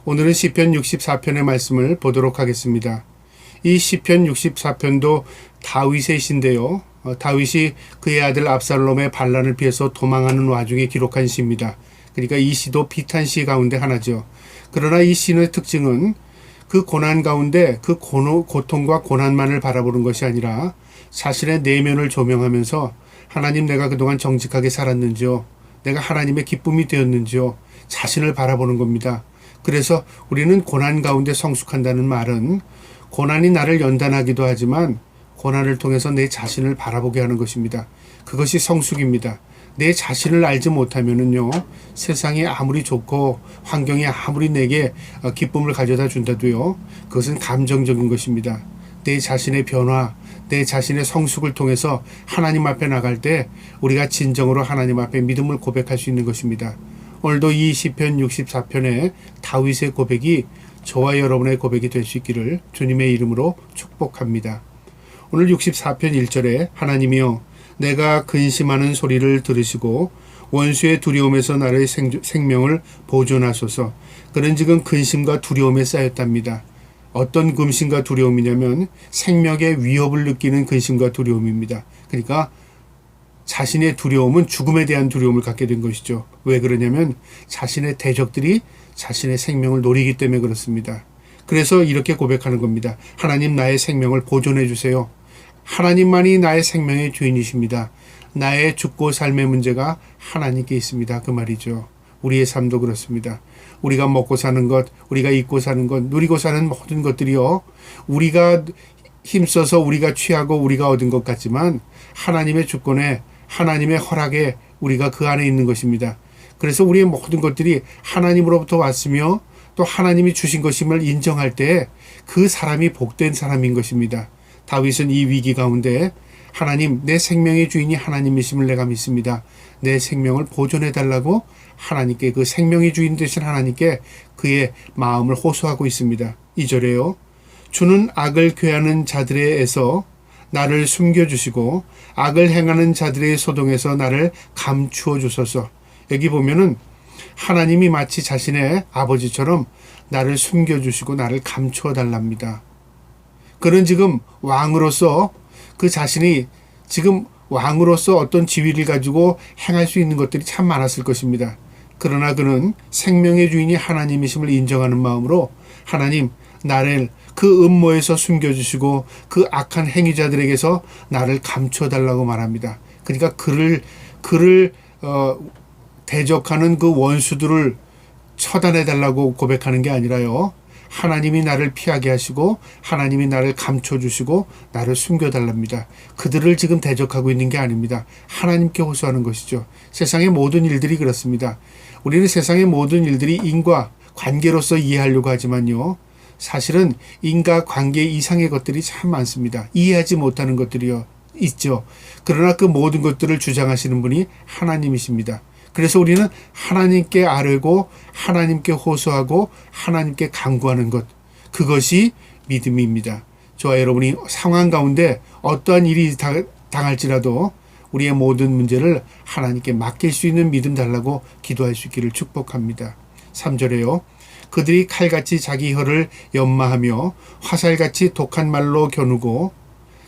오늘은 시편 64편의 말씀을 보도록 하겠습니다. 이 시편 64편도 다윗의 시인데요. 다윗이 그의 아들 압살롬의 반란을 피해서 도망하는 와중에 기록한 시입니다. 그러니까 이 시도 비탄시 가운데 하나죠. 그러나 이 시의 특징은 그 고난 가운데 그 고통과 고난만을 바라보는 것이 아니라 자신의 내면을 조명하면서 하나님, 내가 그동안 정직하게 살았는지요? 내가 하나님의 기쁨이 되었는지요? 자신을 바라보는 겁니다. 그래서 우리는 고난 가운데 성숙한다는 말은 고난이 나를 연단하기도 하지만 고난을 통해서 내 자신을 바라보게 하는 것입니다. 그것이 성숙입니다. 내 자신을 알지 못하면은요, 세상이 아무리 좋고 환경이 아무리 내게 기쁨을 가져다 준다도요, 그것은 감정적인 것입니다. 내 자신의 변화, 내 자신의 성숙을 통해서 하나님 앞에 나갈 때 우리가 진정으로 하나님 앞에 믿음을 고백할 수 있는 것입니다. 오늘도 이 시편 64편의 다윗의 고백이 저와 여러분의 고백이 될 수 있기를 주님의 이름으로 축복합니다. 오늘 64편 1절에 하나님이여, 내가 근심하는 소리를 들으시고 원수의 두려움에서 나의 생명을 보존하소서. 그는 지금 근심과 두려움에 쌓였답니다. 어떤 근심과 두려움이냐면 생명의 위협을 느끼는 근심과 두려움입니다. 그러니까 자신의 두려움은 죽음에 대한 두려움을 갖게 된 것이죠. 왜 그러냐면 자신의 대적들이 자신의 생명을 노리기 때문에 그렇습니다. 그래서 이렇게 고백하는 겁니다. 하나님, 나의 생명을 보존해 주세요. 하나님만이 나의 생명의 주인이십니다. 나의 죽고 삶의 문제가 하나님께 있습니다. 그 말이죠. 우리의 삶도 그렇습니다. 우리가 먹고 사는 것, 우리가 입고 사는 것, 누리고 사는 모든 것들이요, 우리가 힘써서 우리가 취하고 우리가 얻은 것 같지만 하나님의 주권에, 하나님의 허락에 우리가 그 안에 있는 것입니다. 그래서 우리의 모든 것들이 하나님으로부터 왔으며 또 하나님이 주신 것임을 인정할 때 그 사람이 복된 사람인 것입니다. 다윗은 이 위기 가운데 하나님, 내 생명의 주인이 하나님이심을 내가 믿습니다. 내 생명을 보존해 달라고 하나님께, 그 생명의 주인 되신 하나님께 그의 마음을 호소하고 있습니다. 2절에요. 주는 악을 꾀하는 자들에서 나를 숨겨주시고 악을 행하는 자들의 소동에서 나를 감추어 주소서. 여기 보면은 하나님이 마치 자신의 아버지처럼 나를 숨겨주시고 나를 감추어 달랍니다. 그는 지금 왕으로서, 그 자신이 지금 왕으로서 어떤 지위를 가지고 행할 수 있는 것들이 참 많았을 것입니다. 그러나 그는 생명의 주인이 하나님이심을 인정하는 마음으로 하나님, 나를 그 음모에서 숨겨주시고 그 악한 행위자들에게서 나를 감춰달라고 말합니다. 그러니까 그를 대적하는 그 원수들을 처단해달라고 고백하는 게 아니라요, 하나님이 나를 피하게 하시고 하나님이 나를 감춰주시고 나를 숨겨달랍니다. 그들을 지금 대적하고 있는 게 아닙니다. 하나님께 호소하는 것이죠. 세상의 모든 일들이 그렇습니다. 우리는 세상의 모든 일들이 인과 관계로서 이해하려고 하지만요, 사실은 인과 관계 이상의 것들이 참 많습니다. 이해하지 못하는 것들이요 있죠. 그러나 그 모든 것들을 주장하시는 분이 하나님이십니다. 그래서 우리는 하나님께 아뢰고 하나님께 호소하고 하나님께 간구하는 것, 그것이 믿음입니다. 저와 여러분이 상황 가운데 어떠한 일이 당할지라도 우리의 모든 문제를 하나님께 맡길 수 있는 믿음 달라고 기도할 수 있기를 축복합니다. 3절에요. 그들이 칼같이 자기 혀를 연마하며 화살같이 독한 말로 겨누고,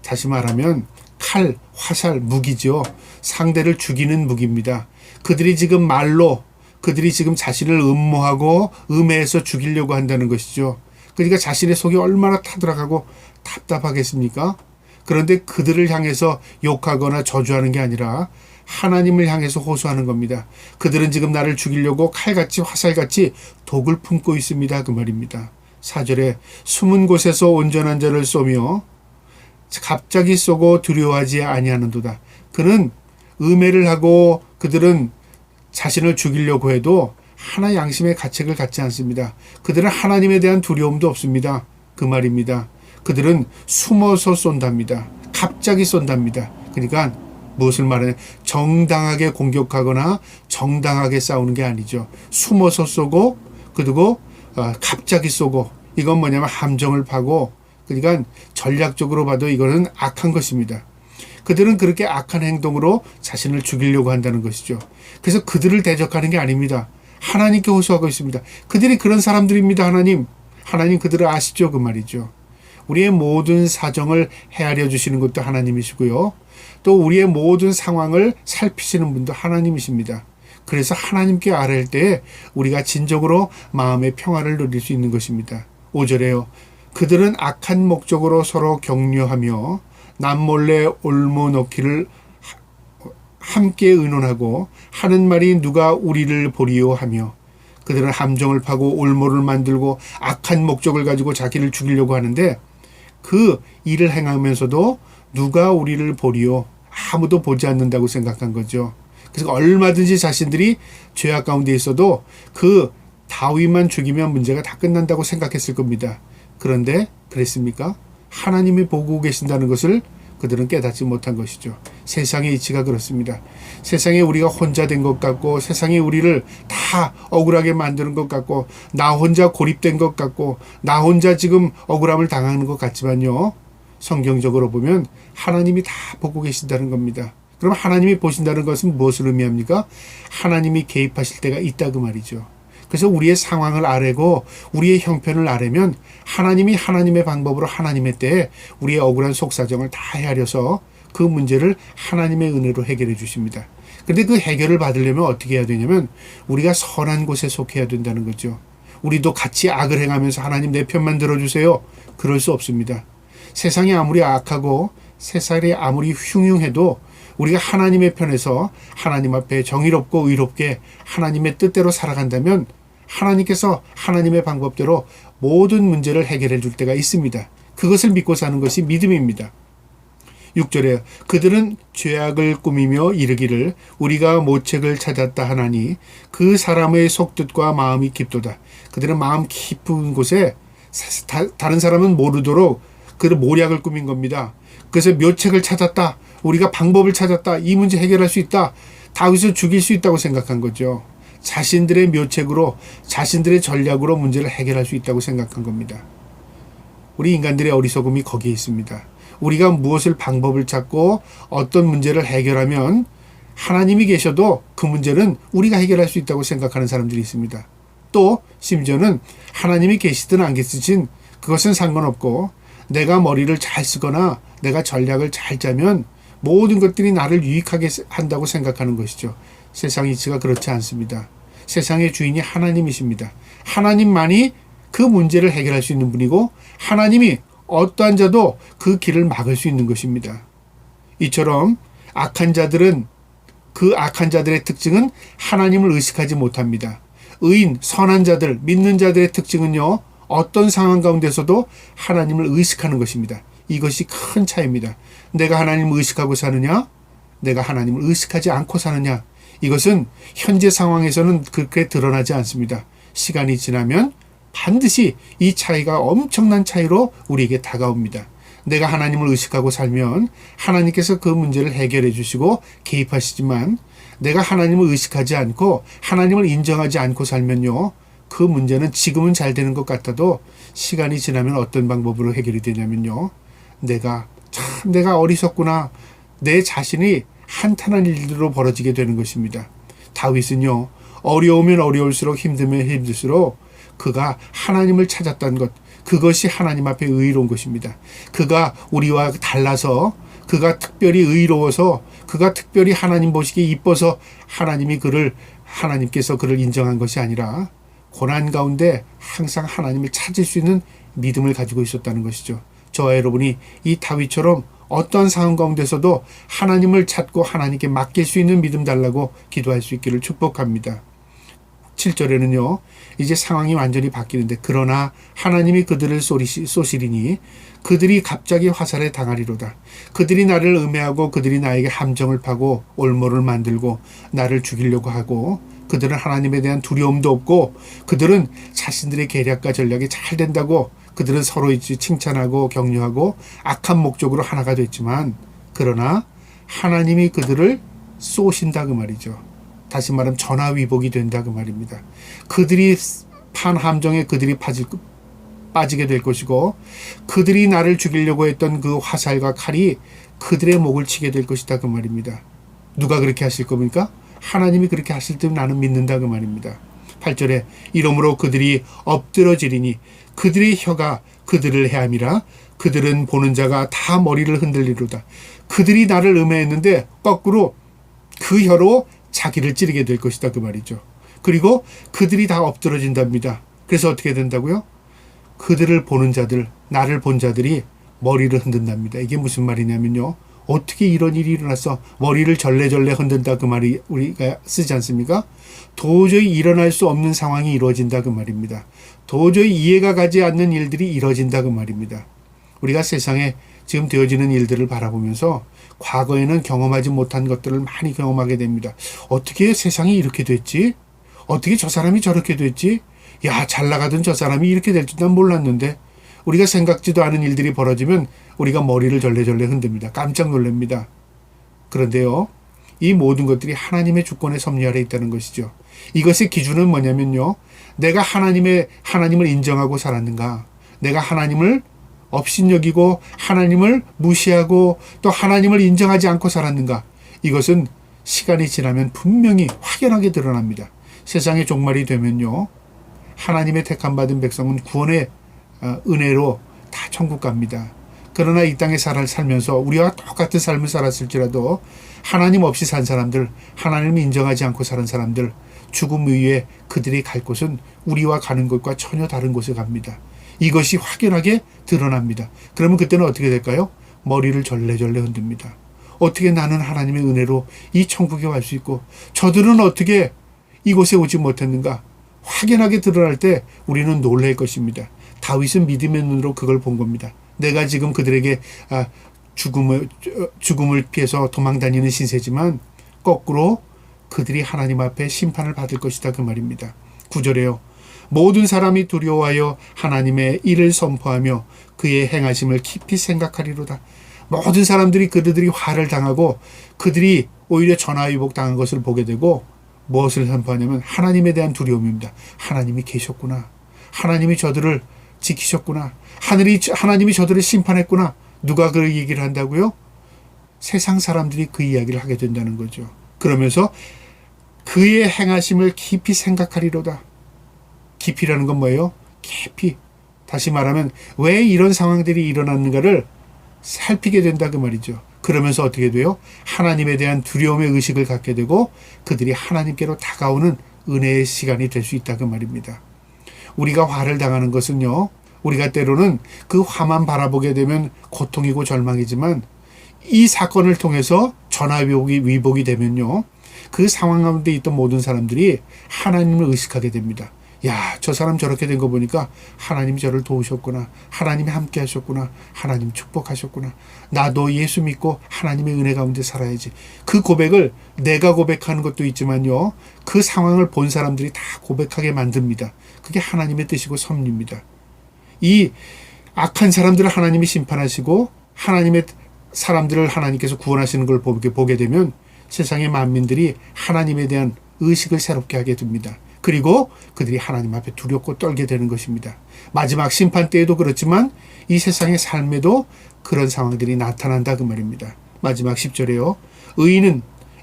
다시 말하면 칼, 화살, 무기죠. 상대를 죽이는 무기입니다. 그들이 지금 말로, 그들이 지금 자신을 음모하고 음해해서 죽이려고 한다는 것이죠. 그러니까 자신의 속이 얼마나 타들어가고 답답하겠습니까? 그런데 그들을 향해서 욕하거나 저주하는 게 아니라 하나님을 향해서 호소하는 겁니다. 그들은 지금 나를 죽이려고 칼같이 화살같이 독을 품고 있습니다. 그 말입니다. 4절에 숨은 곳에서 온전한 자를 쏘며 갑자기 쏘고 두려워하지 아니하는도다. 그는 음해를 하고 그들은 자신을 죽이려고 해도 하나 양심의 가책을 갖지 않습니다. 그들은 하나님에 대한 두려움도 없습니다. 그 말입니다. 그들은 숨어서 쏜답니다. 갑자기 쏜답니다. 그러니까 무엇을 말해? 정당하게 공격하거나 정당하게 싸우는 게 아니죠. 숨어서 쏘고 그리고 갑자기 쏘고, 이건 뭐냐면 함정을 파고, 그러니까 전략적으로 봐도 이거는 악한 것입니다. 그들은 그렇게 악한 행동으로 자신을 죽이려고 한다는 것이죠. 그래서 그들을 대적하는 게 아닙니다. 하나님께 호소하고 있습니다. 그들이 그런 사람들입니다. 하나님 그들을 아시죠? 그 말이죠. 우리의 모든 사정을 헤아려 주시는 것도 하나님이시고요. 또 우리의 모든 상황을 살피시는 분도 하나님이십니다. 그래서 하나님께 아뢰을 때 우리가 진정으로 마음의 평화를 누릴 수 있는 것입니다. 5절에요. 그들은 악한 목적으로 서로 격려하며 남몰래 올모 넣기를 함께 의논하고 하는 말이 누가 우리를 보리요 하며 그들은 함정을 파고 올모를 만들고 악한 목적을 가지고 자기를 죽이려고 하는데 그 일을 행하면서도 누가 우리를 보리요? 아무도 보지 않는다고 생각한 거죠. 그래서 얼마든지 자신들이 죄악 가운데 있어도 그 다윗만 죽이면 문제가 다 끝난다고 생각했을 겁니다. 그런데 그랬습니까? 하나님이 보고 계신다는 것을 그들은 깨닫지 못한 것이죠. 세상의 이치가 그렇습니다. 세상에 우리가 혼자 된 것 같고 세상이 우리를 다 억울하게 만드는 것 같고 나 혼자 고립된 것 같고 나 혼자 지금 억울함을 당하는 것 같지만요. 성경적으로 보면 하나님이 다 보고 계신다는 겁니다. 그럼 하나님이 보신다는 것은 무엇을 의미합니까? 하나님이 개입하실 때가 있다 그 말이죠. 그래서 우리의 상황을 아뢰고 우리의 형편을 아뢰면 하나님이 하나님의 방법으로 하나님의 때에 우리의 억울한 속사정을 다 헤아려서 그 문제를 하나님의 은혜로 해결해 주십니다. 그런데 그 해결을 받으려면 어떻게 해야 되냐면 우리가 선한 곳에 속해야 된다는 거죠. 우리도 같이 악을 행하면서 하나님 내 편만 들어주세요. 그럴 수 없습니다. 세상이 아무리 악하고 세상이 아무리 흉흉해도 우리가 하나님의 편에서 하나님 앞에 정의롭고 의롭게 하나님의 뜻대로 살아간다면 하나님께서 하나님의 방법대로 모든 문제를 해결해 줄 때가 있습니다. 그것을 믿고 사는 것이 믿음입니다. 6절에 그들은 죄악을 꾸미며 이르기를 우리가 모책을 찾았다 하나니 그 사람의 속뜻과 마음이 깊도다. 그들은 마음 깊은 곳에 다른 사람은 모르도록 그 모략을 꾸민 겁니다. 그래서 묘책을 찾았다. 우리가 방법을 찾았다. 이 문제 해결할 수 있다. 다윗을 죽일 수 있다고 생각한 거죠. 자신들의 묘책으로 자신들의 전략으로 문제를 해결할 수 있다고 생각한 겁니다. 우리 인간들의 어리석음이 거기에 있습니다. 우리가 무엇을 방법을 찾고 어떤 문제를 해결하면 하나님이 계셔도 그 문제는 우리가 해결할 수 있다고 생각하는 사람들이 있습니다. 또 심지어는 하나님이 계시든 안 계시든 그것은 상관없고 내가 머리를 잘 쓰거나 내가 전략을 잘 짜면 모든 것들이 나를 유익하게 한다고 생각하는 것이죠. 세상 이치가 그렇지 않습니다. 세상의 주인이 하나님이십니다. 하나님만이 그 문제를 해결할 수 있는 분이고 하나님이 어떠한 자도 그 길을 막을 수 있는 것입니다. 이처럼 악한 자들은 그 악한 자들의 특징은 하나님을 의식하지 못합니다. 의인, 선한 자들, 믿는 자들의 특징은요. 어떤 상황 가운데서도 하나님을 의식하는 것입니다. 이것이 큰 차이입니다. 내가 하나님을 의식하고 사느냐? 내가 하나님을 의식하지 않고 사느냐? 이것은 현재 상황에서는 그렇게 드러나지 않습니다. 시간이 지나면 반드시 이 차이가 엄청난 차이로 우리에게 다가옵니다. 내가 하나님을 의식하고 살면 하나님께서 그 문제를 해결해 주시고 개입하시지만 내가 하나님을 의식하지 않고 하나님을 인정하지 않고 살면요. 그 문제는 지금은 잘 되는 것 같아도 시간이 지나면 어떤 방법으로 해결이 되냐면요. 내가 어리석구나. 내 자신이 한탄한 일들로 벌어지게 되는 것입니다. 다윗은요. 어려우면 어려울수록 힘들면 힘들수록 그가 하나님을 찾았다는 것, 그것이 하나님 앞에 의로운 것입니다. 그가 우리와 달라서 그가 특별히 의로워서 그가 특별히 하나님 보시기에 이뻐서 하나님께서 그를 인정한 것이 아니라 고난 가운데 항상 하나님을 찾을 수 있는 믿음을 가지고 있었다는 것이죠. 저와 여러분이 이 다윗처럼 어떠한 상황 가운데서도 하나님을 찾고 하나님께 맡길 수 있는 믿음 달라고 기도할 수 있기를 축복합니다. 7절에는요. 이제 상황이 완전히 바뀌는데 그러나 하나님이 그들을 쏘시리니 그들이 갑자기 화살에 당하리로다. 그들이 나를 음해하고 그들이 나에게 함정을 파고 올모를 만들고 나를 죽이려고 하고 그들은 하나님에 대한 두려움도 없고 그들은 자신들의 계략과 전략이 잘 된다고 그들은 서로 칭찬하고 격려하고 악한 목적으로 하나가 됐지만 그러나 하나님이 그들을 쏘신다 그 말이죠. 다시 말하면 전화위복이 된다 그 말입니다. 그들이 판 함정에 그들이 빠지게 될 것이고 그들이 나를 죽이려고 했던 그 화살과 칼이 그들의 목을 치게 될 것이다 그 말입니다. 누가 그렇게 하실 겁니까? 하나님이 그렇게 하실 때 나는 믿는다 그 말입니다. 8절에 이러므로 그들이 엎드러지리니 그들의 혀가 그들을 해함이라 그들은 보는 자가 다 머리를 흔들리로다. 그들이 나를 음해했는데 거꾸로 그 혀로 자기를 찌르게 될 것이다 그 말이죠. 그리고 그들이 다 엎드러진답니다. 그래서 어떻게 된다고요? 그들을 보는 자들, 나를 본 자들이 머리를 흔든답니다. 이게 무슨 말이냐면요. 어떻게 이런 일이 일어나서 머리를 절레절레 흔든다 그 말이 우리가 쓰지 않습니까? 도저히 일어날 수 없는 상황이 이루어진다 그 말입니다. 도저히 이해가 가지 않는 일들이 이루어진다 그 말입니다. 우리가 세상에 지금 되어지는 일들을 바라보면서 과거에는 경험하지 못한 것들을 많이 경험하게 됩니다. 어떻게 세상이 이렇게 됐지? 어떻게 저 사람이 저렇게 됐지? 야, 잘 나가던 저 사람이 이렇게 될 줄 난 몰랐는데. 우리가 생각지도 않은 일들이 벌어지면 우리가 머리를 절레절레 흔듭니다. 깜짝 놀랍니다. 그런데요, 이 모든 것들이 하나님의 주권의 섭리 아래 있다는 것이죠. 이것의 기준은 뭐냐면요, 내가 하나님을 인정하고 살았는가, 내가 하나님을 업신여기고 하나님을 무시하고 또 하나님을 인정하지 않고 살았는가, 이것은 시간이 지나면 분명히 확연하게 드러납니다. 세상의 종말이 되면요, 하나님의 택함받은 백성은 구원의 은혜로 다 천국 갑니다. 그러나 이 땅에 살면서 우리와 똑같은 삶을 살았을지라도 하나님 없이 산 사람들, 하나님을 인정하지 않고 사는 사람들, 죽음 이후에 그들이 갈 곳은 우리와 가는 곳과 전혀 다른 곳에 갑니다. 이것이 확연하게 드러납니다. 그러면 그때는 어떻게 될까요? 머리를 절레절레 흔듭니다. 어떻게 나는 하나님의 은혜로 이 천국에 갈 수 있고 저들은 어떻게 이곳에 오지 못했는가? 확연하게 드러날 때 우리는 놀랄 것입니다. 다윗은 믿음의 눈으로 그걸 본 겁니다. 내가 지금 그들에게 죽음을 피해서 도망다니는 신세지만 거꾸로 그들이 하나님 앞에 심판을 받을 것이다 그 말입니다. 9절에요. 모든 사람이 두려워하여 하나님의 일을 선포하며 그의 행하심을 깊이 생각하리로다. 모든 사람들이 그들이 화를 당하고 그들이 오히려 전화위복 당한 것을 보게 되고 무엇을 선포하냐면 하나님에 대한 두려움입니다. 하나님이 계셨구나. 하나님이 저들을 지키셨구나. 하나님이 저들을 심판했구나. 누가 그 얘기를 한다고요? 세상 사람들이 그 이야기를 하게 된다는 거죠. 그러면서 그의 행하심을 깊이 생각하리로다. 깊이라는 건 뭐예요? 깊이. 다시 말하면 왜 이런 상황들이 일어났는가를 살피게 된다 그 말이죠. 그러면서 어떻게 돼요? 하나님에 대한 두려움의 의식을 갖게 되고 그들이 하나님께로 다가오는 은혜의 시간이 될 수 있다 그 말입니다. 우리가 화를 당하는 것은요, 우리가 때로는 그 화만 바라보게 되면 고통이고 절망이지만 이 사건을 통해서 전화위복이 되면요, 그 상황 가운데 있던 모든 사람들이 하나님을 의식하게 됩니다. 야, 저 사람 저렇게 된 거 보니까 하나님이 저를 도우셨구나. 하나님이 함께 하셨구나. 하나님 축복하셨구나. 나도 예수 믿고 하나님의 은혜 가운데 살아야지. 그 고백을 내가 고백하는 것도 있지만요, 그 상황을 본 사람들이 다 고백하게 만듭니다. 그게 하나님의 뜻이고 섭리입니다. 이 악한 사람들을 하나님이 심판하시고 하나님의 사람들을 하나님께서 구원하시는 걸 보게 되면 세상의 만민들이 하나님에 대한 의식을 새롭게 하게 됩니다. 그리고 그들이 하나님 앞에 두렵고 떨게 되는 것입니다. 마지막 심판 때에도 그렇지만 이 세상의 삶에도 그런 상황들이 나타난다 그 말입니다. 마지막 10절에요. 의인은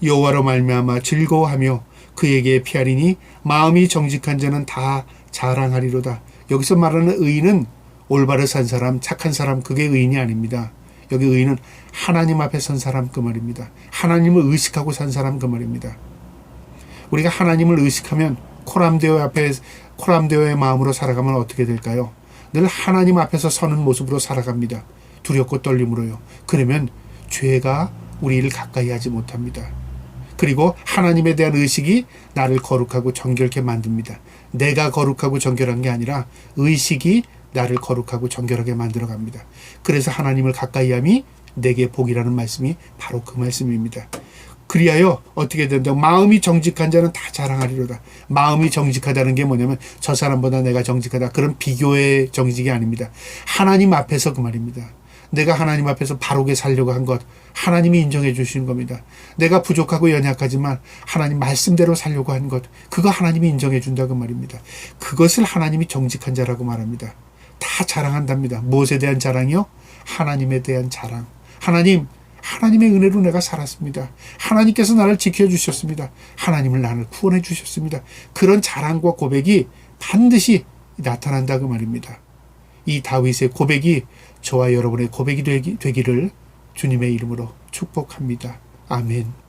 여호와로 말미암아 즐거워하며 그에게 피하리니 마음이 정직한 자는 다 자랑하리로다. 여기서 말하는 의인은 올바르 산 사람, 착한 사람, 그게 의인이 아닙니다. 여기 의인은 하나님 앞에 선 사람 그 말입니다. 하나님을 의식하고 산 사람 그 말입니다. 우리가 하나님을 의식하면 코람데오의 마음으로 살아가면 어떻게 될까요? 늘 하나님 앞에서 서는 모습으로 살아갑니다. 두렵고 떨림으로요. 그러면 죄가 우리를 가까이 하지 못합니다. 그리고 하나님에 대한 의식이 나를 거룩하고 정결케 만듭니다. 내가 거룩하고 정결한 게 아니라 의식이 나를 거룩하고 정결하게 만들어갑니다. 그래서 하나님을 가까이함이 내게 복이라는 말씀이 바로 그 말씀입니다. 그리하여 어떻게 된다? 마음이 정직한 자는 다 자랑하리로다. 마음이 정직하다는 게 뭐냐면 저 사람보다 내가 정직하다. 그런 비교의 정직이 아닙니다. 하나님 앞에서 그 말입니다. 내가 하나님 앞에서 바르게 살려고 한 것, 하나님이 인정해 주시는 겁니다. 내가 부족하고 연약하지만 하나님 말씀대로 살려고 한 것, 그거 하나님이 인정해 준다고 말입니다. 그것을 하나님이 정직한 자라고 말합니다. 다 자랑한답니다. 무엇에 대한 자랑이요? 하나님에 대한 자랑. 하나님, 하나님의 은혜로 내가 살았습니다. 하나님께서 나를 지켜주셨습니다. 하나님을 나를 구원해 주셨습니다. 그런 자랑과 고백이 반드시 나타난다 그 말입니다. 이 다윗의 고백이 저와 여러분의 고백이 되기를 주님의 이름으로 축복합니다. 아멘.